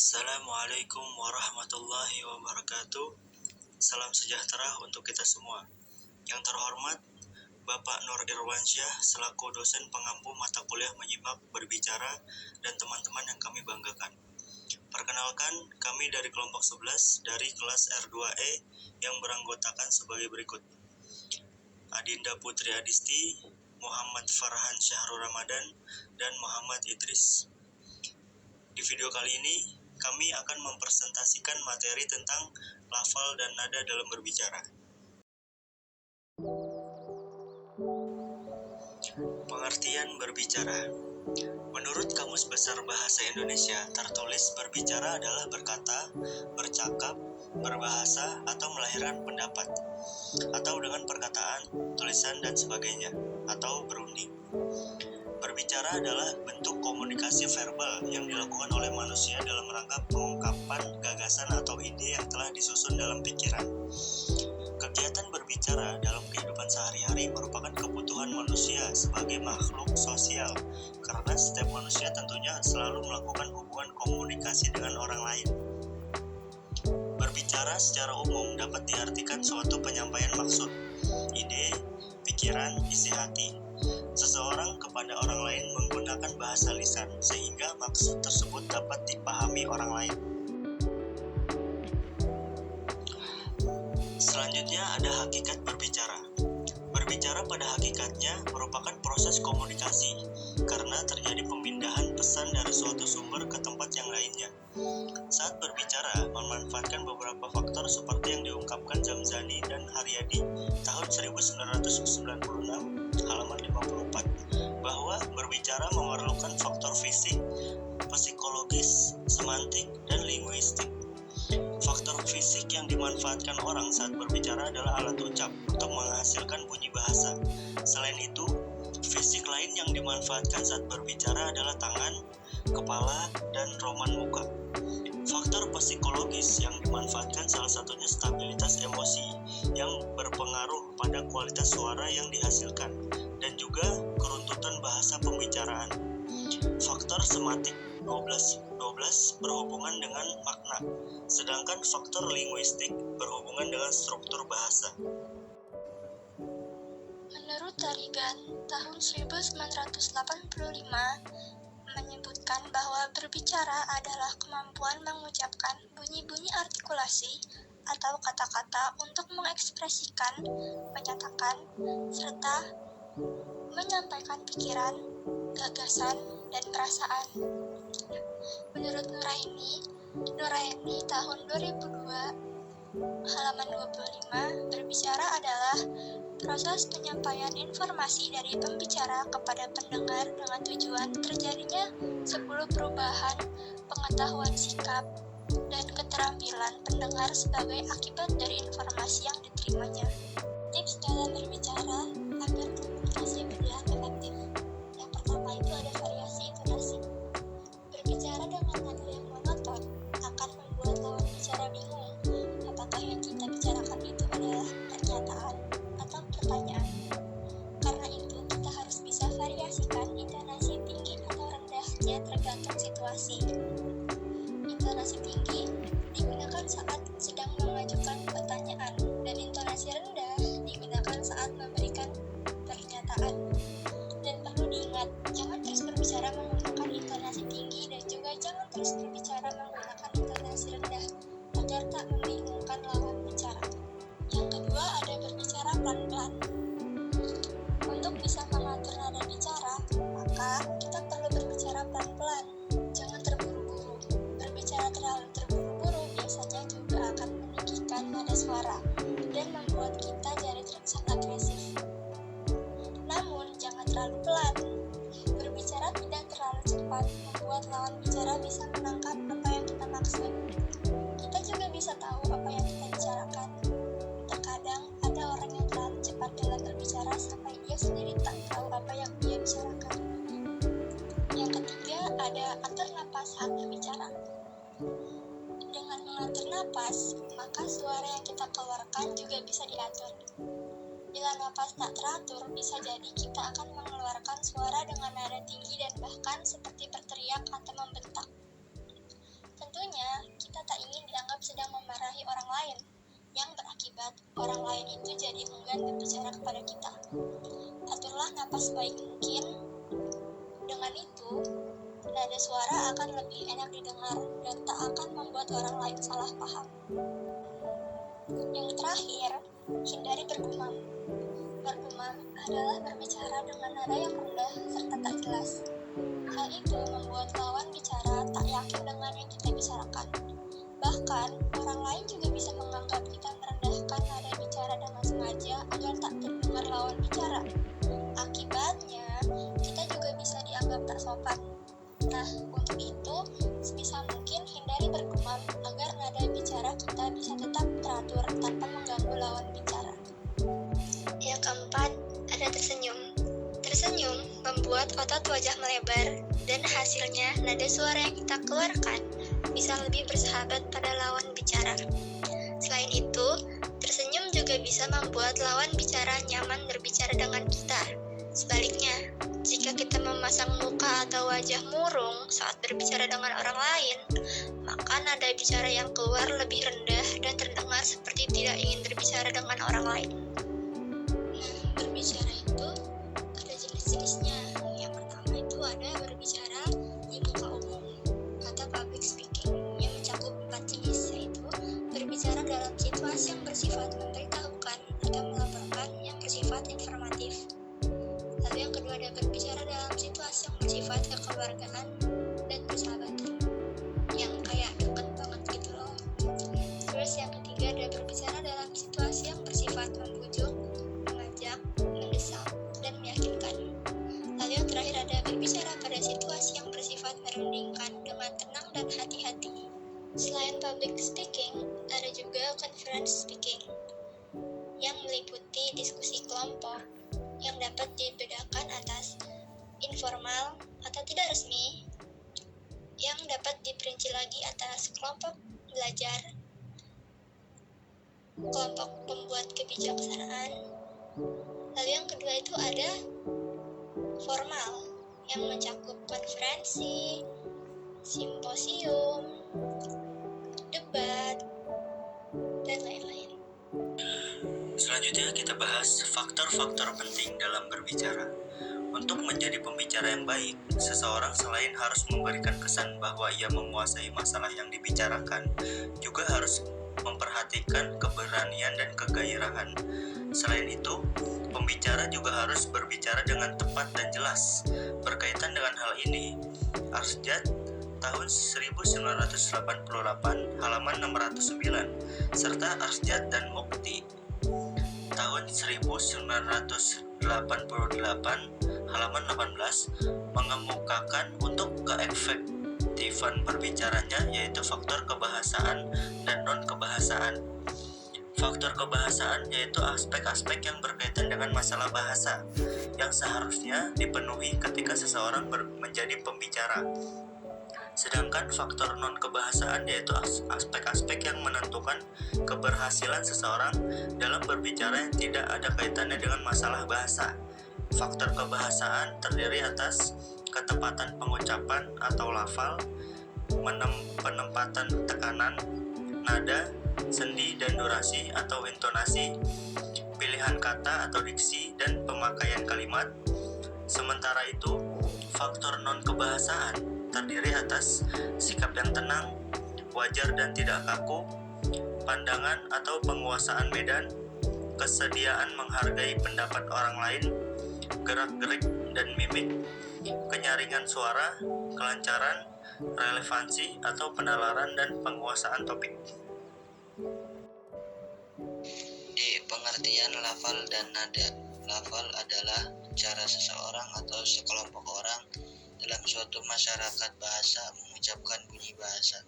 Assalamualaikum warahmatullahi wabarakatuh. Salam sejahtera untuk kita semua. Yang terhormat Bapak Nur Irwansyah selaku dosen pengampu mata kuliah menyimak, berbicara, dan teman-teman yang kami banggakan. Perkenalkan, kami dari kelompok 11 dari kelas R2E yang beranggotakan sebagai berikut. Adinda Putri Adisti, Muhammad Farhan Syahrul Ramadan, dan Muhammad Idris. Di video kali ini, kami akan mempresentasikan materi tentang lafal dan nada dalam berbicara. Pengertian berbicara. Menurut Kamus Besar Bahasa Indonesia, tertulis berbicara adalah berkata, bercakap, berbahasa, atau melahirkan pendapat, atau dengan perkataan, tulisan, dan sebagainya, atau berunding. Berbicara adalah bentuk komunikasi verbal yang dilakukan oleh manusia dalam rangka pengungkapan gagasan atau ide yang telah disusun dalam pikiran. Kegiatan berbicara dalam kehidupan sehari-hari merupakan kebutuhan manusia sebagai makhluk sosial, karena setiap manusia tentunya selalu melakukan hubungan komunikasi dengan orang lain. Berbicara secara umum dapat diartikan suatu penyampaian maksud, ide, pikiran, isi hati seseorang kepada orang lain menggunakan bahasa lisan sehingga maksud tersebut dapat dipahami orang lain. Selanjutnya ada hakikat berbicara. Berbicara pada hakikatnya merupakan proses komunikasi karena terjadi pemindahan pesan dari suatu sumber ke tempat yang lainnya. Saat berbicara memanfaatkan beberapa faktor seperti yang diungkapkan Zamzani dan Haryadi tahun 1996 halaman 54, bahwa berbicara memerlukan faktor fisik, psikologis, semantik, dan linguistik. Faktor fisik yang dimanfaatkan orang saat berbicara adalah alat ucap untuk menghasilkan bunyi bahasa. Selain itu, fisik lain yang dimanfaatkan saat berbicara adalah tangan, kepala, dan roman muka. Faktor psikologis yang dimanfaatkan salah satunya stabilitas emosi yang berpengaruh pada kualitas suara yang dihasilkan dan juga keruntutan bahasa pembicaraan. Faktor semantik 12 berhubungan dengan makna, sedangkan faktor linguistik berhubungan dengan struktur bahasa. Menurut Tarigan tahun 1985 menyebutkan bahwa berbicara adalah kemampuan mengucapkan bunyi-bunyi artikulasi atau kata-kata untuk mengekspresikan, menyatakan, serta menyampaikan pikiran, gagasan, dan perasaan. Menurut Nuraini tahun 2002 halaman 25, berbicara adalah proses penyampaian informasi dari pembicara kepada pendengar dengan tujuan terjadinya 10 perubahan pengetahuan sikap dan keterampilan pendengar sebagai akibat dari informasi yang diterimanya. Tips dalam berbicara agar komunikasi berjalan efektif. Yang pertama itu ada variasi intonasi. Berbicara dengan nada yang monoton akan membuat lawan bicara bingung apakah yang kita bicarakan itu adalah pernyataan atau pertanyaan. Karena itu, kita harus bisa variasikan intonasi tinggi atau rendahnya tergantung situasi. Intonasi tinggi digunakan saat sedang mengajukan pertanyaan, dan intonasi rendah digunakan saat memberikan pernyataan. Dan perlu diingat, jangan terus berbicara menggunakan intonasi tinggi dan juga jangan terus berbicara menggunakan intonasi rendah agar tak membingungkan lawan bicara. Yang kedua ada berbicara pelan-pelan. Untuk bisa mengatur nada bicara, maka kita perlu berbicara pelan-pelan. Jangan terburu-buru. Berbicara terlalu terburu-buru biasanya juga akan meninggikan nada suara dan membuat kita jadi terkesan agresif. Namun, jangan terlalu pelan. Berbicara tidak terlalu cepat membuat lawan bicara bisa menangkap apa yang kita maksud. Kita juga bisa tahu apa yang kita bicarakan. Terkadang ada orang yang terlalu cepat dalam berbicara sampai dia sendiri tak tahu apa yang dia bicarakan. Yang ketiga ada atur napas saat berbicara. Dengan mengatur napas, maka suara yang kita keluarkan juga bisa diatur. Bila napas tak teratur, bisa jadi kita akan mengeluarkan suara dengan nada tinggi dan bahkan seperti berteriak atau membentak. Tentunya lain, yang berakibat orang lain itu jadi enggan berbicara kepada kita. Aturlah napas baik mungkin. Dengan itu, nada suara akan lebih enak didengar dan tak akan membuat orang lain salah paham. Yang terakhir, hindari bergumam. Bergumam adalah berbicara dengan nada yang rendah serta tak jelas. Hal itu membuat lawan bicara tak yakin dengan yang kita bicarakan. Bahkan, orang lain juga bisa menganggap kita merendahkan nada bicara dengan sengaja agar tak terdengar lawan bicara. Akibatnya, kita juga bisa dianggap tak sopan. Nah, untuk itu, sebisa mungkin hindari bergumam agar nada bicara kita bisa tetap teratur tanpa mengganggu lawan bicara. Yang keempat, ada tersenyum. Tersenyum membuat otot wajah melebar dan hasilnya nada suara yang kita keluarkan bisa lebih bersahabat pada lawan bicara. Selain itu, tersenyum juga bisa membuat lawan bicara nyaman berbicara dengan kita. Sebaliknya, jika kita memasang muka atau wajah murung saat berbicara dengan orang lain, maka nada bicara yang keluar lebih rendah dan terdengar seperti tidak ingin berbicara dengan orang lain. Nah, berbicara itu ada jenis-jenisnya. Yang pertama itu ada berbicara di muka umum atau public speaking yang mencakup 4 jenis, yaitu berbicara dalam situasi yang bersifat memberitahukan atau melaporkan yang bersifat informatif. Lalu yang kedua ada berbicara dalam situasi yang bersifat kekeluargaan dan persahabatan, yang kayak deket banget gitu loh. Terus yang ketiga ada berbicara dalam situasi yang bersifat membujuk, mengajak, mendesak, dan meyakinkan. Lalu yang terakhir ada berbicara pada situasi yang bersifat merundingkan dengan tenang dan hati-hati. Selain public speaking, ada juga conference speaking yang meliputi diskusi kelompok yang dapat dibedakan atas informal atau tidak resmi, yang dapat diperinci lagi atas kelompok belajar, kelompok pembuat kebijaksanaan. Lalu yang kedua itu ada formal yang mencakup konferensi, simposium, debat, dan lain-lain. Selanjutnya kita bahas faktor-faktor penting dalam berbicara. Untuk menjadi pembicara yang baik, seseorang selain harus memberikan kesan bahwa ia menguasai masalah yang dibicarakan, juga harus memperhatikan keberanian dan kegairahan. Selain itu, pembicara juga harus berbicara dengan tepat dan jelas. Berkaitan dengan hal ini, Arsjad tahun 1988 halaman 609 serta Arsjad dan Mukti tahun 1988 halaman 18 mengemukakan untuk keefektifan berbicaranya yaitu faktor kebahasaan dan non-kebahasaan. Faktor kebahasaan yaitu aspek-aspek yang berkaitan dengan masalah bahasa yang seharusnya dipenuhi ketika seseorang menjadi pembicara. Sedangkan faktor non-kebahasaan yaitu aspek-aspek yang menentukan keberhasilan seseorang dalam berbicara yang tidak ada kaitannya dengan masalah bahasa. Faktor kebahasaan terdiri atas ketepatan pengucapan atau lafal, penempatan tekanan, nada, sendi dan durasi atau intonasi, pilihan kata atau diksi, dan pemakaian kalimat. Sementara itu, faktor non-kebahasaan terdiri atas sikap yang tenang, wajar dan tidak kaku, pandangan atau penguasaan medan, kesediaan menghargai pendapat orang lain, gerak-gerik dan mimik, kenyaringan suara, kelancaran, relevansi atau penalaran dan penguasaan topik. Di pengertian lafal dan nada, lafal adalah cara seseorang atau sekelompok orang dalam suatu masyarakat bahasa mengucapkan bunyi bahasa.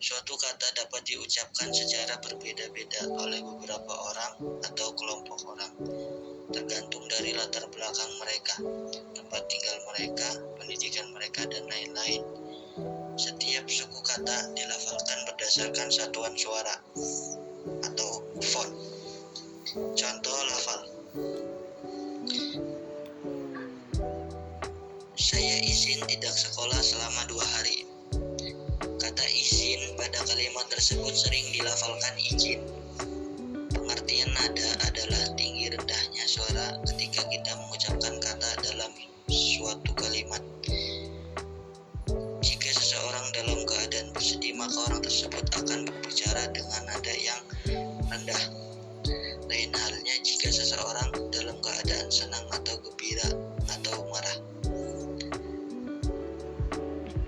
Suatu kata dapat diucapkan secara berbeda-beda oleh beberapa orang atau kelompok orang, tergantung dari latar belakang mereka, tempat tinggal mereka, pendidikan mereka, dan lain-lain. Setiap suku kata dilafalkan berdasarkan satuan suara atau font. Contoh lafal: saya izin tidak sekolah selama 2 hari. Kata izin pada kalimat kalimat tersebut sering dilafalkan izin. Pengertian nada adalah tinggi rendahnya suara ketika kita mengucapkan kata dalam suatu kalimat. Jika seseorang dalam keadaan bersedih, maka orang tersebut akan berbicara dengan nada yang rendah. Lain halnya jika seseorang dalam keadaan senang atau gembira atau marah,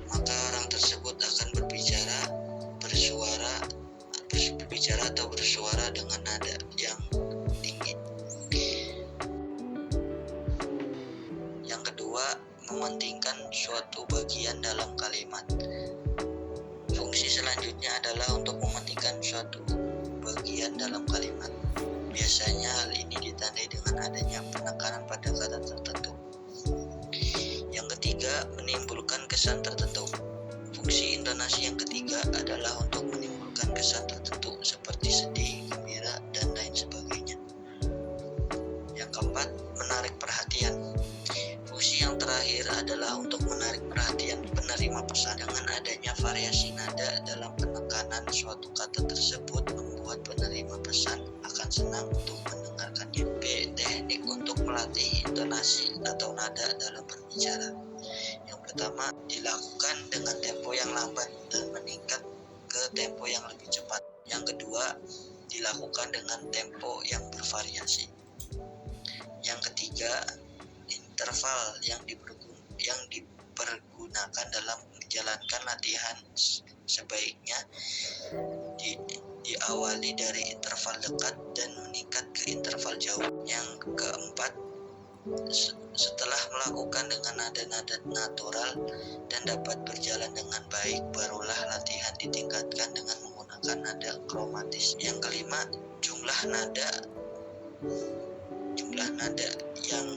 maka orang tersebut akan berbicara atau bersuara dengan nada yang tinggi. Yang kedua, mementingkan suatu bagian dalam kalimat. Fungsi selanjutnya adalah untuk mementingkan suatu bagian dalam kalimat. Biasanya hal ini ditandai dengan adanya penekanan pada kata tertentu. Yang ketiga, menimbulkan kesan tertentu. Fungsi intonasi yang ketiga adalah untuk menimbulkan kesan tertentu seperti sedih, gembira, dan lain sebagainya. Yang keempat, menarik perhatian. Fungsi yang terakhir adalah untuk menarik perhatian penerima pesan. Dengan adanya variasi nada dalam penekanan suatu kata tersebut membuat penerima pesan akan senang untuk mendengarkannya. B. Teknik untuk melatih intonasi atau nada dalam berbicara. Yang pertama, dilakukan dengan tempo yang lambat dan meningkat ke tempo yang lebih cepat. Yang kedua, dilakukan dengan tempo yang bervariasi. Yang ketiga, interval yang dipergunakan dalam menjalankan latihan sebaiknya diawali dari interval dekat dan meningkat ke interval jauh. Yang keempat, setelah melakukan dengan nada-nada natural dan dapat berjalan dengan baik, barulah latihan ditingkatkan dengan menggunakan nada kromatis. Yang kelima, jumlah nada yang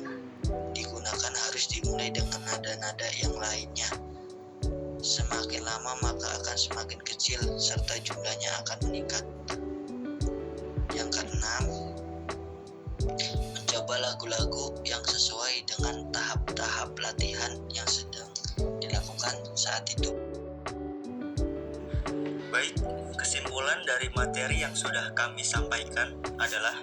digunakan harus dimulai dengan nada-nada yang lainnya. Semakin lama maka akan semakin kecil serta jumlahnya akan meningkat. Yang keenam, mencoba lagu-lagu yang sesuai dengan tahap-tahap latihan yang sedang dilakukan saat itu. Baik, kesimpulan dari materi yang sudah kami sampaikan adalah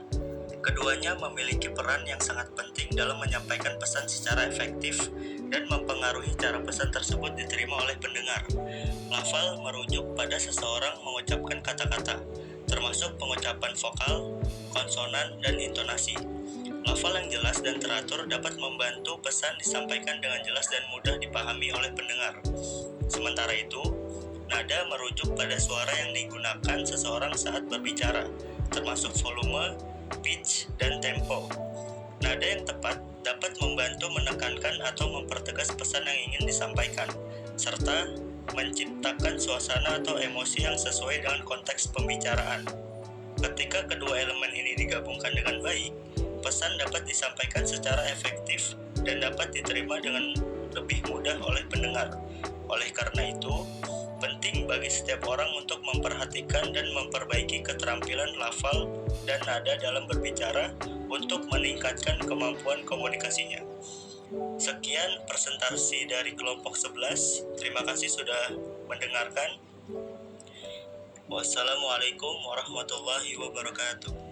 keduanya memiliki peran yang sangat penting dalam menyampaikan pesan secara efektif dan mempengaruhi cara pesan tersebut diterima oleh pendengar. Lafal merujuk pada seseorang mengucapkan kata-kata, termasuk pengucapan vokal, konsonan, dan intonasi. Lafal yang jelas dan teratur dapat membantu pesan disampaikan dengan jelas dan mudah dipahami oleh pendengar. Sementara itu, nada merujuk pada suara yang digunakan seseorang saat berbicara, termasuk volume, pitch, dan tempo. Nada yang tepat dapat membantu menekankan atau mempertegas pesan yang ingin disampaikan, serta menciptakan suasana atau emosi yang sesuai dengan konteks pembicaraan. Ketika kedua elemen ini digabungkan dengan baik, pesan dapat disampaikan secara efektif dan dapat diterima dengan lebih mudah oleh pendengar. Oleh karena itu, penting bagi setiap orang untuk memperhatikan dan memperbaiki keterampilan lafal dan nada dalam berbicara untuk meningkatkan kemampuan komunikasinya. Sekian presentasi dari kelompok 11. Terima kasih sudah mendengarkan. Wassalamualaikum warahmatullahi wabarakatuh.